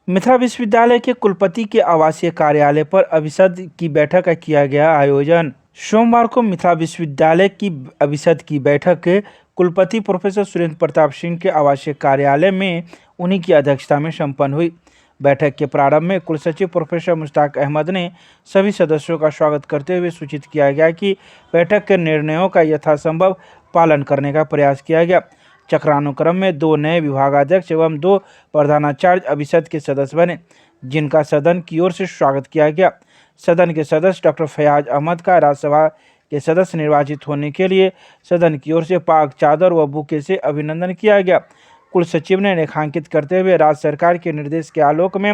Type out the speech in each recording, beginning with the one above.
मिथिला विश्वविद्यालय के कुलपति के आवासीय कार्यालय पर अभिषद की बैठक का किया गया आयोजन। सोमवार को मिथिला विश्वविद्यालय की अभिषद की बैठक कुलपति प्रोफेसर सुरेंद्र प्रताप सिंह के आवासीय कार्यालय में उन्हीं की अध्यक्षता में संपन्न हुई। बैठक के प्रारंभ में कुलसचिव प्रोफेसर मुश्ताक अहमद ने सभी सदस्यों का स्वागत करते हुए सूचित किया गया कि बैठक के निर्णयों का यथासंभव पालन करने का प्रयास किया गया। चक्रानुक्रम में 2 नए विभागाध्यक्ष एवं 2 प्रधानाचार्य अभिषद के सदस्य बने, जिनका सदन की ओर से स्वागत किया गया। सदन के सदस्य डॉक्टर फयाज अहमद का राज्यसभा के सदस्य निर्वाचित होने के लिए सदन की ओर से पाक चादर व बुके से अभिनंदन किया गया। कुल सचिव ने रेखांकित करते हुए राज्य सरकार के निर्देश के आलोक में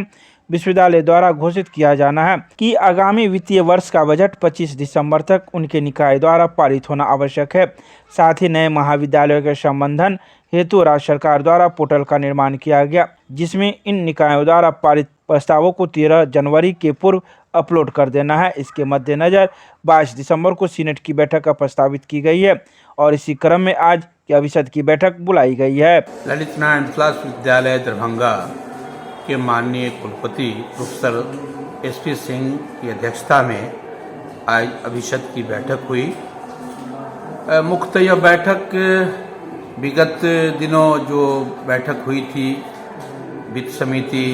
विश्वविद्यालय द्वारा घोषित किया जाना है कि आगामी वित्तीय वर्ष का बजट 25 दिसंबर तक उनके निकाय द्वारा पारित होना आवश्यक है। साथ ही नए महाविद्यालयों के संबंधन हेतु राज्य सरकार द्वारा पोर्टल का निर्माण किया गया, जिसमें इन निकायों द्वारा पारित प्रस्तावों को 13 जनवरी के पूर्व अपलोड कर देना है। इसके मद्देनजर 22 दिसंबर को सीनेट की बैठक प्रस्तावित की गई है और इसी क्रम में आज की अभिषद की बैठक बुलाई गई है। ललित नारायण मिथिला विश्वविद्यालय दरभंगा के माननीय कुलपति प्रोफेसर एसपी सिंह की अध्यक्षता में आज अभिषद की बैठक हुई। मुख्यतः यह बैठक विगत दिनों जो बैठक हुई थी वित्त समिति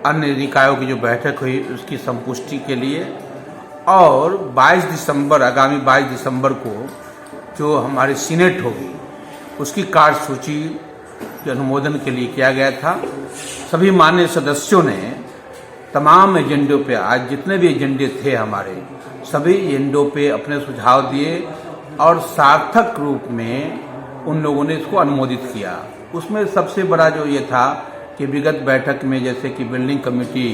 अन्य निकायों की जो बैठक हुई उसकी संपुष्टि के लिए और 22 दिसंबर आगामी 22 दिसंबर को जो हमारी सीनेट होगी उसकी कार्यसूची के अनुमोदन के लिए किया गया था। सभी माननीय सदस्यों ने तमाम एजेंडों पे आज जितने भी एजेंडे थे हमारे सभी एजेंडों पे अपने सुझाव दिए और सार्थक रूप में उन लोगों ने इसको अनुमोदित किया। उसमें सबसे बड़ा जो ये था कि विगत बैठक में जैसे कि बिल्डिंग कमेटी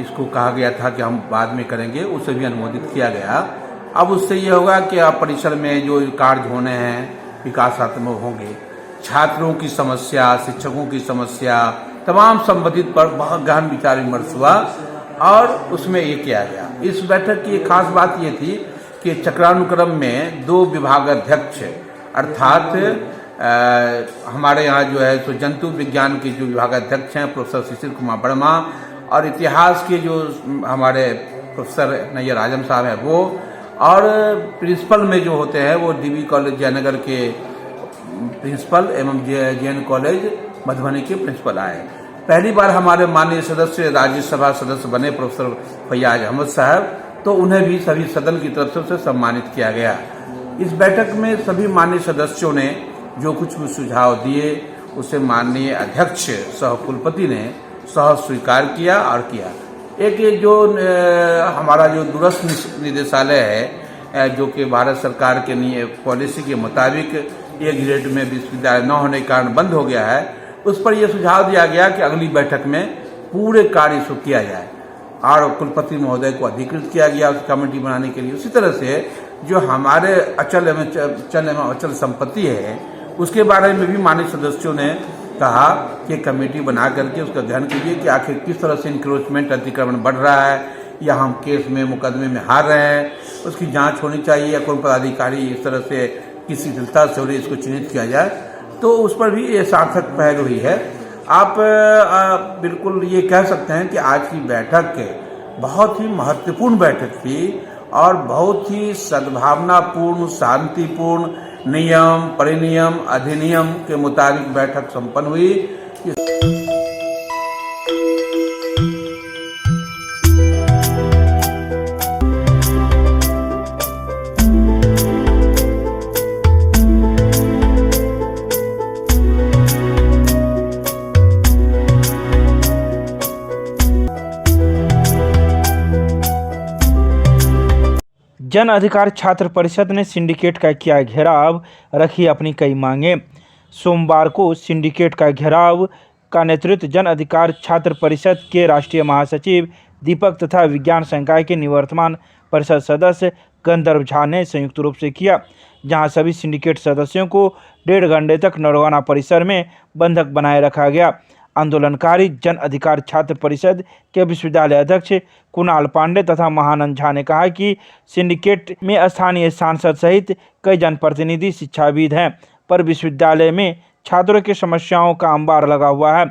इसको कहा गया था कि हम बाद में करेंगे, उसे भी अनुमोदित किया गया। अब उससे ये होगा कि आप परिसर में जो कार्य होने हैं विकासात्मक होंगे, छात्रों की समस्या, शिक्षकों की समस्या, तमाम संबंधित पर बहुत गहन विचार विमर्श हुआ और उसमें ये किया गया। इस बैठक की एक खास बात ये थी कि चक्रानुक्रम में 2 विभागाध्यक्ष अर्थात हमारे यहाँ जो है तो जंतु विज्ञान के जो विभागाध्यक्ष हैं प्रोफेसर शिशिर कुमार वर्मा और इतिहास के जो हमारे प्रोफेसर नैयर आजम साहब हैं वो, और प्रिंसिपल में जो होते हैं वो डीबी कॉलेज जयनगर के प्रिंसिपल एवं जैन कॉलेज मधुबनी के प्रिंसिपल आए। पहली बार हमारे माननीय सदस्य राज्यसभा सदस्य बने प्रोफेसर फयाज अहमद साहब, तो उन्हें भी सभी सदन की तरफ से उसे सम्मानित किया गया। इस बैठक में सभी माननीय सदस्यों ने जो कुछ भी सुझाव दिए उसे माननीय अध्यक्ष सह कुलपति ने सह स्वीकार किया और किया। एक ये जो हमारा जो दूरस्थ निदेशालय है जो कि भारत सरकार के पॉलिसी के मुताबिक एक ग्रेड में विश्वविद्यालय न होने के कारण बंद हो गया है, उस पर यह सुझाव दिया गया कि अगली बैठक में पूरे कार्य इसको किया जाए और कुलपति महोदय को अधिकृत किया गया उस कमेटी बनाने के लिए। उसी तरह से जो हमारे अचल एवं अचल संपत्ति है उसके बारे में भी माननीय सदस्यों ने कहा कि कमेटी बना करके उसका अध्ययन कीजिए कि आखिर किस तरह से इंक्रोचमेंट अतिक्रमण बढ़ रहा है या हम केस में मुकदमे में हार रहे हैं, उसकी जांच होनी चाहिए या कोई पदाधिकारी इस तरह से किसी शिथिलता से हो रही इसको चिन्हित किया जाए। तो उस पर भी ये सार्थक पहल हुई है। आप बिल्कुल ये कह सकते हैं कि आज की बैठक बहुत ही महत्वपूर्ण बैठक थी और बहुत ही सद्भावनापूर्ण, शांतिपूर्ण, नियम परिनियम अधिनियम के मुताबिक बैठक संपन्न हुई। जन अधिकार छात्र परिषद ने सिंडिकेट का किया घेराव, रखी अपनी कई मांगे। सोमवार को सिंडिकेट का घेराव का नेतृत्व जन अधिकार छात्र परिषद के राष्ट्रीय महासचिव दीपक तथा विज्ञान संकाय के निवर्तमान परिषद सदस्य गंधर्व झा ने संयुक्त रूप से किया, जहां सभी सिंडिकेट सदस्यों को 1.5 घंटे तक नरवाना परिसर में बंधक बनाए रखा गया। आंदोलनकारी जन अधिकार छात्र परिषद के विश्वविद्यालय अध्यक्ष कुणाल पांडे तथा महानंद झा ने कहा कि सिंडिकेट में स्थानीय सांसद सहित कई जनप्रतिनिधि शिक्षाविद हैं, पर विश्वविद्यालय में छात्रों की समस्याओं का अंबार लगा हुआ है।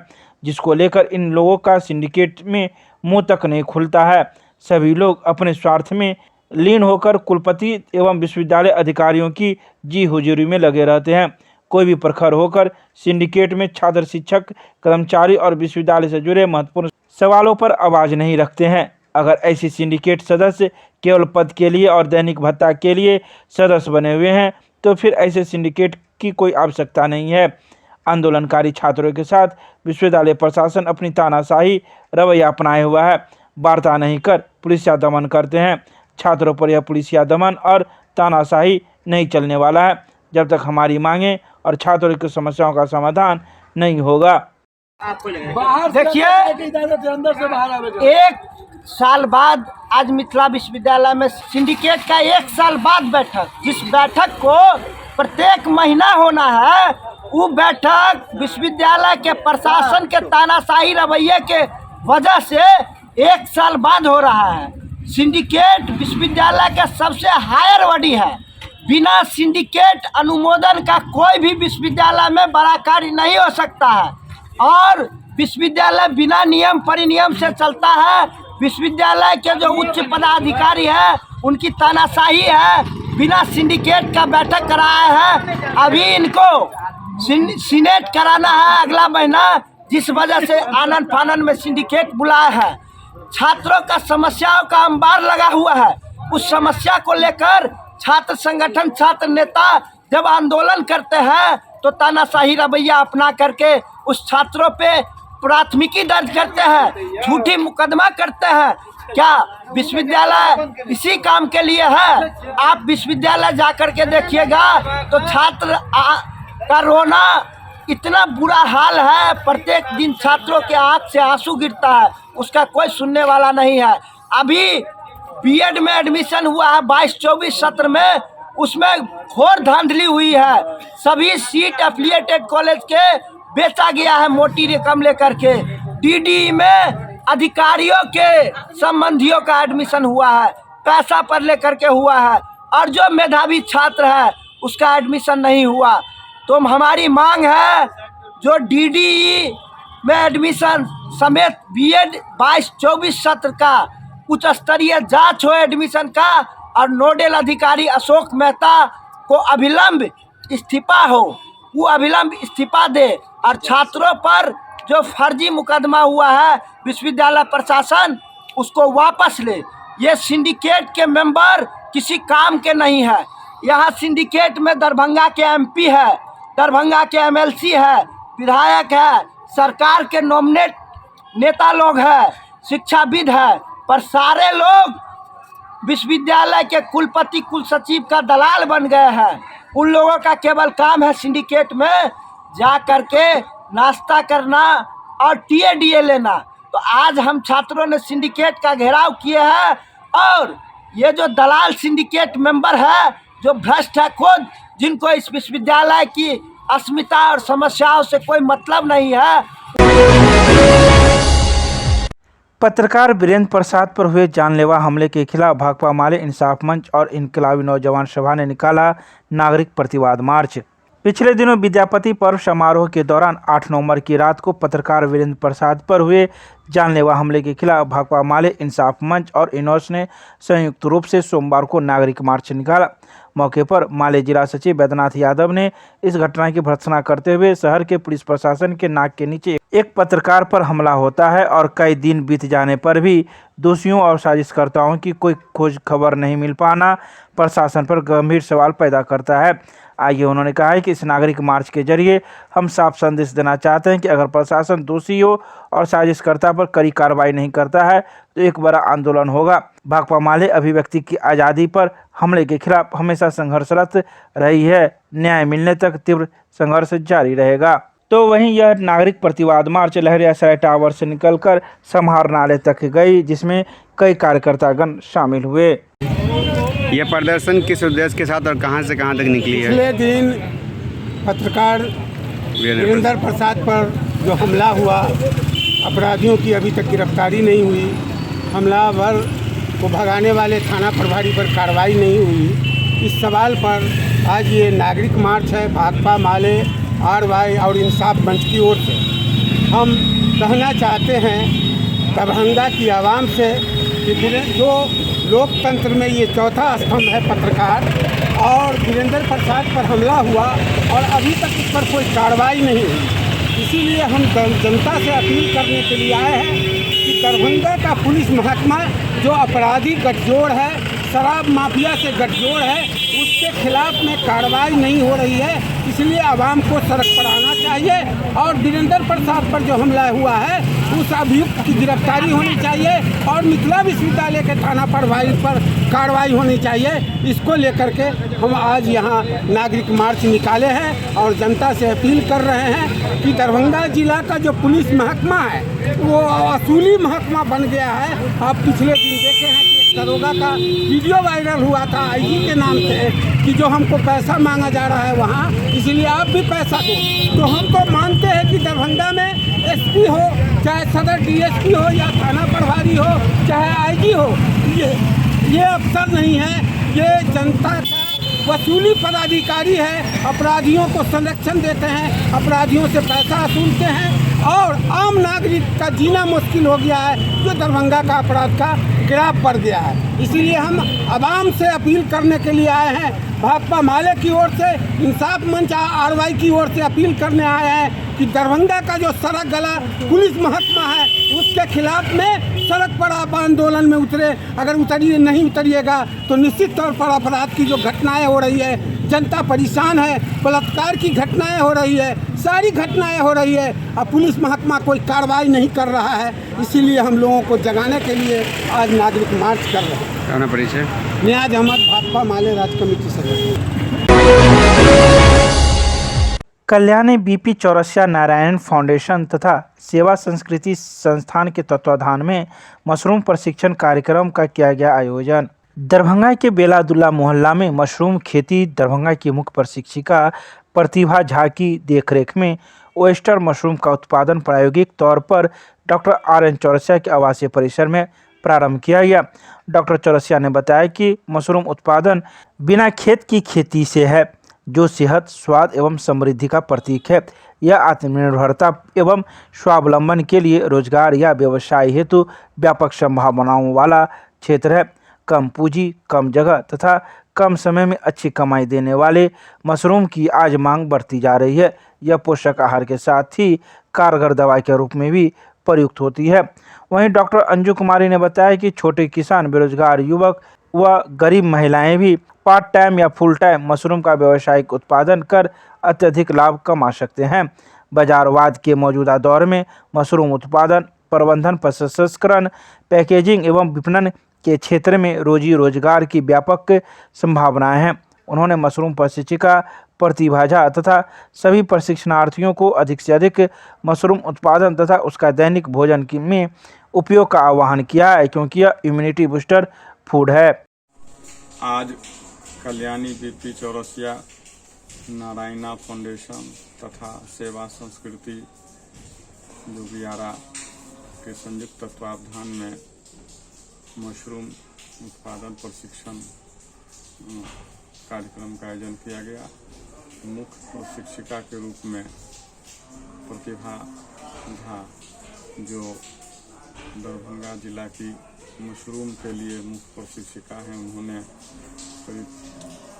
जिसको लेकर इन लोगों का सिंडिकेट में मुंह तक नहीं खुलता है। सभी लोग अपने स्वार्थ में लीन होकर कुलपति एवं विश्वविद्यालय अधिकारियों की जी हुजूरी में लगे रहते हैं। कोई भी प्रखर होकर सिंडिकेट में छात्र, शिक्षक, कर्मचारी और विश्वविद्यालय से जुड़े महत्वपूर्ण सवालों पर आवाज़ नहीं रखते हैं। अगर ऐसे सिंडिकेट सदस्य केवल पद के लिए और दैनिक भत्ता के लिए सदस्य बने हुए हैं तो फिर ऐसे सिंडिकेट की कोई आवश्यकता नहीं है। आंदोलनकारी छात्रों के साथ विश्वविद्यालय प्रशासन अपनी तानाशाही रवैया अपनाए हुआ है। वार्ता नहीं कर पुलिसिया दमन करते हैं। छात्रों पर यह पुलिसिया दमन और तानाशाही नहीं चलने वाला है जब तक हमारी मांगें और छात्रों की समस्याओं का समाधान नहीं होगा। देखिए, 1 साल बाद आज मिथिला विश्वविद्यालय में सिंडिकेट का 1 साल बाद बैठक, जिस बैठक को प्रत्येक महीना होना है, वो बैठक विश्वविद्यालय के प्रशासन के तानाशाही रवैये के वजह से 1 साल बाद हो रहा है। सिंडिकेट विश्वविद्यालय का सबसे हायर बॉडी है। बिना सिंडिकेट अनुमोदन का कोई भी विश्वविद्यालय में बड़ा कार्य नहीं हो सकता है और विश्वविद्यालय बिना नियम परिनियम से चलता है। विश्वविद्यालय के जो उच्च पदाधिकारी हैं उनकी तानाशाही है। बिना सिंडिकेट का बैठक कराया है। अभी इनको सीनेट कराना है अगला महीना, जिस वजह से आनन फानन में सिंडिकेट बुलाया है। छात्रों का समस्याओं का अंबार लगा हुआ है। उस समस्या को लेकर छात्र संगठन, छात्र नेता जब आंदोलन करते हैं तो तानाशाही रवैया अपना करके उस छात्रों पे प्राथमिकी दर्ज करते हैं, झूठी मुकदमा करते हैं। क्या विश्वविद्यालय इसी काम के लिए है? आप विश्वविद्यालय जा कर के देखिएगा तो छात्र का रोना इतना बुरा हाल है। प्रत्येक दिन छात्रों के आंख से आंसू गिरता है, उसका कोई सुनने वाला नहीं है। अभी बीएड में एडमिशन हुआ है 22-24 सत्र में, उसमें घोर धांधली हुई है। सभी सीट एफिलिएटेड कॉलेज के बेचा गया है मोटी रकम लेकर के। डीडी में अधिकारियों के संबंधियों का एडमिशन हुआ है, पैसा पर लेकर के हुआ है, और जो मेधावी छात्र है उसका एडमिशन नहीं हुआ। तो हमारी मांग है जो डीडी में एडमिशन समेत बीएड 22-24 सत्र का उच्च स्तरीय जांच हो एडमिशन का, और नोडल अधिकारी अशोक मेहता को अविलंब इस्तीफा हो, वो अविलंब इस्तीफा दे। और छात्रों पर जो फर्जी मुकदमा हुआ है विश्वविद्यालय प्रशासन उसको वापस ले। ये सिंडिकेट के मेंबर किसी काम के नहीं है। यहाँ सिंडिकेट में दरभंगा के एमपी है, दरभंगा के एमएलसी है, विधायक है, सरकार के नॉमिनेट नेता लोग हैं, शिक्षाविद है, पर सारे लोग विश्वविद्यालय के कुलपति, कुलसचिव का दलाल बन गए हैं। उन लोगों का केवल काम है सिंडिकेट में जा करके नाश्ता करना और टीए लेना। तो आज हम छात्रों ने सिंडिकेट का घेराव किए हैं, और ये जो दलाल सिंडिकेट मेंबर है जो भ्रष्ट है खुद, जिनको इस विश्वविद्यालय की अस्मिता और समस्याओं से कोई मतलब नहीं है। पत्रकार वीरेंद्र प्रसाद पर हुए जानलेवा हमले के खिलाफ भाकपा माले इंसाफ मंच और इनकलाबी नौजवान सभा ने निकाला नागरिक प्रतिवाद मार्च। पिछले दिनों विद्यापति पर्व समारोह के दौरान 8 नवंबर की रात को पत्रकार वीरेंद्र प्रसाद पर हुए जानलेवा हमले के खिलाफ भाकपा माले इंसाफ मंच और इनोस ने संयुक्त रूप से सोमवार को नागरिक मार्च निकाला। मौके पर माले जिला सचिव वैद्यनाथ यादव ने इस घटना की भर्त्सना करते हुए शहर के पुलिस प्रशासन के नाक के नीचे एक पत्रकार पर हमला होता है और कई दिन बीत जाने पर भी दोषियों और साजिशकर्ताओं की कोई खोज खबर नहीं मिल पाना प्रशासन पर गंभीर सवाल पैदा करता है। आगे उन्होंने कहा है कि इस नागरिक मार्च के जरिए हम साफ संदेश देना चाहते हैं कि अगर प्रशासन दोषी हो और साजिशकर्ता पर कड़ी कार्रवाई नहीं करता है तो एक बड़ा आंदोलन होगा। भाकपा माले अभिव्यक्ति की आज़ादी पर हमले के खिलाफ हमेशा संघर्षरत रही है। न्याय मिलने तक तीव्र संघर्ष जारी रहेगा। तो वहीं यह नागरिक प्रतिवाद मार्च लहरियासराय टावर से निकलकर समहार नाले तक गई, जिसमें कई कार्यकर्तागण शामिल हुए। यह प्रदर्शन किस उद्देश्य के साथ और कहां से कहां तक निकली है? पिछले दिन पत्रकार वीरेंद्र प्रसाद पर जो हमला हुआ, अपराधियों की अभी तक गिरफ्तारी नहीं हुई, हमलावर को भगाने वाले थाना प्रभारी पर कार्रवाई नहीं हुई, इस सवाल पर आज ये नागरिक मार्च है भाकपा माले RY और इंसाफ मंच की ओर से। हम कहना चाहते हैं दरभंगा की आवाम से कि जो लोकतंत्र में ये चौथा स्तंभ है पत्रकार, और वीरेंद्र प्रसाद पर हमला हुआ और अभी तक इस पर कोई कार्रवाई नहीं हुई। इसीलिए हम जनता से अपील करने के लिए आए हैं कि दरभंगा का पुलिस महकमा जो अपराधी गठजोड़ है, शराब माफिया से गठजोड़ है, उसके खिलाफ में कार्रवाई नहीं हो रही है। इसलिए आवाम को सड़क पर आना चाहिए और वीरेंद्र प्रसाद पर जो हमला हुआ है उस अभियुक्त की गिरफ्तारी होनी चाहिए और मिथिला विश्वविद्यालय के थाना प्रभारी पर कार्रवाई होनी चाहिए। इसको लेकर के हम आज यहाँ नागरिक मार्च निकाले हैं और जनता से अपील कर रहे हैं कि दरभंगा जिला का जो पुलिस महकमा है वो असूली महकमा बन गया है। आप पिछले दिन देखे हैं कि एक दरोगा का वीडियो वायरल हुआ था आईजी के नाम से कि जो हमको पैसा मांगा जा रहा है वहाँ, इसलिए आप भी पैसा दो। तो हम तो मानते हैं कि दरभंगा में एसपी हो, चाहे सदर डीएसपी हो या थाना प्रभारी हो, चाहे आईजी हो, ये अफसर नहीं है, ये जनता का वसूली पदाधिकारी है। अपराधियों को संरक्षण देते हैं, अपराधियों से पैसा वसूलते हैं और आम नागरिक का जीना मुश्किल हो गया है जो दरभंगा का अपराध का गिराफ पड़ गया है। इसीलिए हम आवाम से अपील करने के लिए आए हैं। भाकपा माले की ओर से, इंसाफ मंच आरवाई की ओर से अपील करने आए हैं कि दरभंगा का जो सड़क गला पुलिस महकमा है उसके खिलाफ में सड़क पर आप आंदोलन में उतरे। अगर नहीं उतरिएगा तो निश्चित तौर पर अपराध की जो घटनाएं हो रही है, जनता परेशान है, बलात्कार की घटनाएं हो रही है, सारी घटनाएं हो रही है और पुलिस महकमा कोई कार्रवाई नहीं कर रहा है। इसीलिए हम लोगों को जगाने के लिए आज नागरिक मार्च कर रहे हैं। अपना परिचय। नियाज अहमद, भाकपा माले राज्य कमेटी सदस्य। कल्याणी बीपी चौरसिया नारायण फाउंडेशन तथा सेवा संस्कृति संस्थान के तत्वाधान में मशरूम प्रशिक्षण कार्यक्रम का किया गया आयोजन। दरभंगा के बेलादुल्ला मोहल्ला में मशरूम खेती दरभंगा की मुख्य प्रशिक्षिका प्रतिभा झा की देखरेख में ओयस्टर मशरूम का उत्पादन प्रायोगिक तौर पर डॉक्टर RN चौरसिया के आवासीय परिसर में प्रारंभ किया गया। डॉक्टर चौरसिया ने बताया कि मशरूम उत्पादन बिना खेत की खेती से है, जो सेहत, स्वाद एवं समृद्धि का प्रतीक है। यह आत्मनिर्भरता एवं स्वावलंबन के लिए रोजगार या व्यवसाय हेतु व्यापक संभावनाओं वाला क्षेत्र है। कम पूंजी, कम जगह तथा कम समय में अच्छी कमाई देने वाले मशरूम की आज मांग बढ़ती जा रही है। यह पोषक आहार के साथ ही कारगर दवाई के रूप में भी प्रयुक्त होती है। वहीं डॉक्टर अंजू कुमारी ने बताया कि छोटे किसान, बेरोजगार युवक व गरीब महिलाएं भी पार्ट टाइम या फुल टाइम मशरूम का व्यावसायिक उत्पादन कर अत्यधिक लाभ कमा सकते हैं। बाजारवाद के मौजूदा दौर में मशरूम उत्पादन, प्रबंधन, प्रसंस्करण, पैकेजिंग एवं विपणन के क्षेत्र में रोजी रोजगार की व्यापक संभावनाएं हैं। उन्होंने मशरूम प्रशिक्षिका प्रतिभा झा तथा सभी प्रशिक्षणार्थियों को अधिक से अधिक मशरूम उत्पादन तथा उसका दैनिक भोजन में उपयोग का आह्वान किया है, क्योंकि यह इम्यूनिटी बूस्टर फूड है। आज कल्याणी बीपी चौरसिया नारायणा फाउंडेशन तथा सेवा संस्कृति लुधियाना के संयुक्त तत्वावधान में मशरूम उत्पादन प्रशिक्षण कार्यक्रम का आयोजन किया गया। मुख्य प्रशिक्षिका के रूप में प्रतिभा झा, जो दरभंगा जिला की मशरूम के लिए मुख्य प्रशिक्षिका हैं, उन्होंने करीब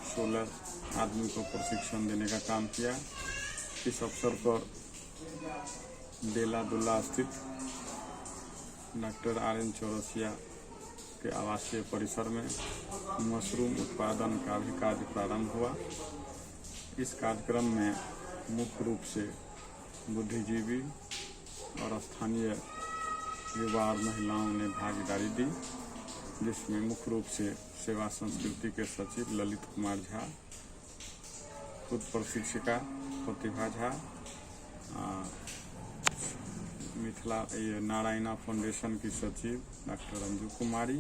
16 आदमी को प्रशिक्षण देने का काम किया। इस अवसर पर बेलादुल्ला स्थित डॉक्टर RN चौरसिया के आवासीय परिसर में मशरूम उत्पादन का भी कार्य प्रारंभ हुआ। इस कार्यक्रम में मुख्य रूप से बुद्धिजीवी और स्थानीय युवा और महिलाओं ने भागीदारी दी, जिसमें मुख्य रूप से सेवा संस्कृति के सचिव ललित कुमार झा, खुद प्रशिक्षिका प्रतिभा झा, मिथिला नारायणा फाउंडेशन की सचिव डॉक्टर अंजू कुमारी,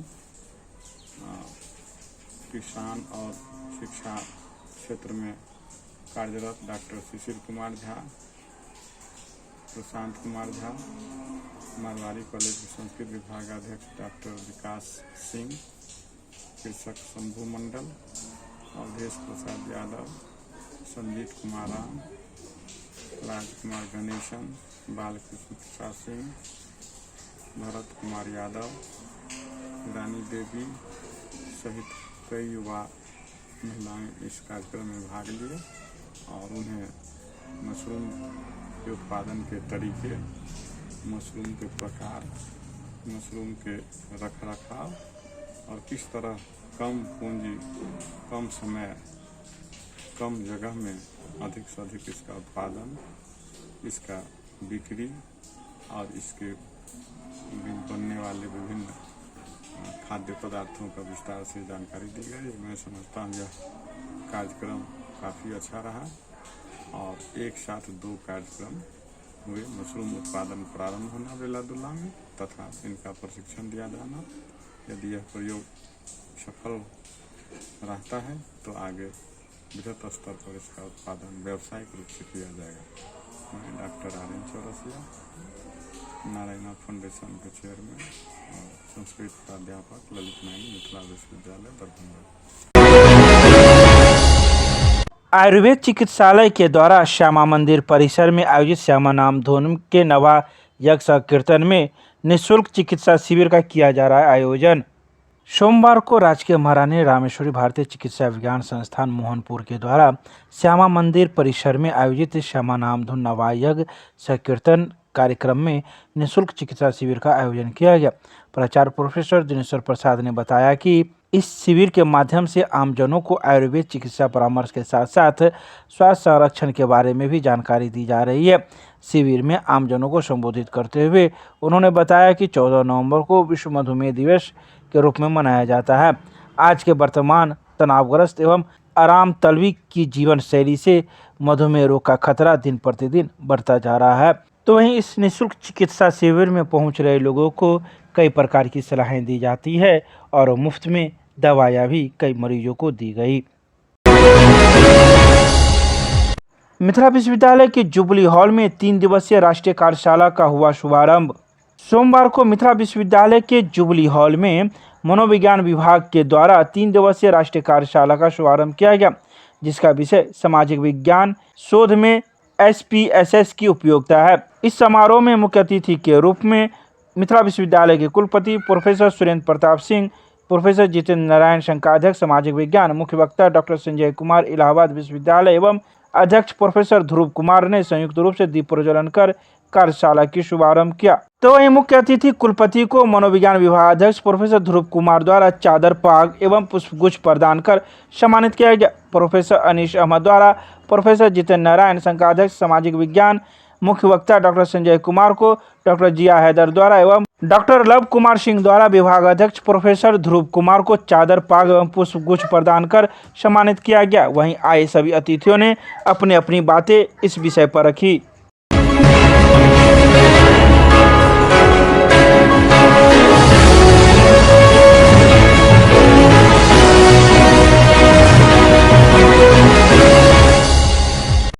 किसान और शिक्षा क्षेत्र में कार्यरत डॉक्टर शिशिर कुमार झा, प्रशांत कुमार झा, मारवाड़ी कॉलेज के संस्कृत विभाग अध्यक्ष डॉक्टर विकास सिंह, कृषक शंभू मंडल, अवधेश प्रसाद यादव, संजीत कुमार राम, राजकुमार गणेशन, बालकृष्ण प्रसाद सिंह, भरत कुमार यादव, रानी देवी सहित कई युवा महिलाएं इस कार्यक्रम में भाग लिए और उन्हें मशरूम के उत्पादन के तरीके, मशरूम के प्रकार, मशरूम के रखरखाव और किस तरह कम पूंजी, कम समय, कम जगह में अधिक से अधिक इसका उत्पादन, इसका बिक्री और इसके बनने वाले विभिन्न खाद्य पदार्थों का विस्तार से जानकारी दी गई। मैं समझता हूँ यह कार्यक्रम काफ़ी अच्छा रहा और एक साथ 2 कार्यक्रम हुए। मशरूम उत्पादन प्रारंभ होना बेलादुल्ला में तथा इनका प्रशिक्षण दिया जाना। यदि यह प्रयोग सफल रहता है तो आगे बृहत स्तर पर इसका उत्पादन व्यावसायिक रूप से किया जाएगा। मैं डॉक्टर आर्यन चौरसिया, नारायणा फाउंडेशन के चेयरमैन और संस्कृत प्राध्यापक, ललित नारायण मिथिला विश्वविद्यालय दरभंगा। आयुर्वेद चिकित्सालय के द्वारा श्यामा मंदिर परिसर में आयोजित श्यामा नाम धुन के नवा यज्ञ संकीर्तन में निःशुल्क चिकित्सा शिविर का किया जा रहा है आयोजन। सोमवार को राजकीय महारानी रामेश्वरी भारतीय चिकित्सा विज्ञान संस्थान मोहनपुर के द्वारा श्यामा मंदिर परिसर में आयोजित श्यामा नाम धुन नवा यज्ञ संकीर्तन कार्यक्रम में निःशुल्क चिकित्सा शिविर का आयोजन किया गया। प्राचार्य प्रोफेसर दिनेश्वर प्रसाद ने बताया कि इस शिविर के माध्यम से आमजनों को आयुर्वेद चिकित्सा परामर्श के साथ साथ स्वास्थ्य संरक्षण के बारे में भी जानकारी दी जा रही है। शिविर में आमजनों को संबोधित करते हुए उन्होंने बताया कि 14 नवंबर को विश्व मधुमेह दिवस के रूप में मनाया जाता है। आज के वर्तमान तनावग्रस्त एवं आराम तलबी की जीवन शैली से मधुमेह रोग का खतरा दिन प्रतिदिन बढ़ता जा रहा है। तो वहीं इस निःशुल्क चिकित्सा शिविर में पहुंच रहे लोगों को कई प्रकार की सलाहें दी जाती है और मुफ्त में दवाइयाँ भी कई मरीजों को दी गई। मिथिला विश्वविद्यालय के जुबली हॉल में 3 दिवसीय राष्ट्रीय कार्यशाला का हुआ शुभारंभ। सोमवार को मिथिला विश्वविद्यालय के जुबली हॉल में मनोविज्ञान विभाग के द्वारा 3 दिवसीय राष्ट्रीय कार्यशाला का शुभारंभ किया गया, जिसका विषय सामाजिक विज्ञान शोध में SPSS की उपयोगिता है। इस समारोह में मुख्य अतिथि के रूप में मिथिला विश्वविद्यालय के कुलपति प्रोफेसर सुरेंद्र प्रताप सिंह, प्रोफेसर जितेंद्र नारायण, संकाध्यक्ष सामाजिक विज्ञान, मुख्य वक्ता डॉक्टर संजय कुमार, इलाहाबाद विश्वविद्यालय एवं अध्यक्ष प्रोफेसर ध्रुव कुमार ने संयुक्त रूप से दीप प्रज्वलन कर कार्यशाला की शुभारंभ किया। तो वहीं मुख्य अतिथि कुलपति को मनोविज्ञान विभागाध्यक्ष प्रोफेसर ध्रुव कुमार द्वारा चादर, पाग एवं पुष्पगुच्छ प्रदान कर सम्मानित किया गया। प्रोफेसर अनीश अहमद द्वारा प्रोफेसर जितेंद्र नारायण, संकाध्यक्ष सामाजिक विज्ञान, मुख्य वक्ता डॉक्टर संजय कुमार को डॉक्टर जिया हैदर द्वारा एवं डॉक्टर लव कुमार सिंह द्वारा विभागाध्यक्ष प्रोफेसर ध्रुव कुमार को चादर, पाग एवं पुष्पगुच्छ प्रदान कर सम्मानित किया गया। वहीं आए सभी अतिथियों ने अपनी अपनी बातें इस विषय पर रखी।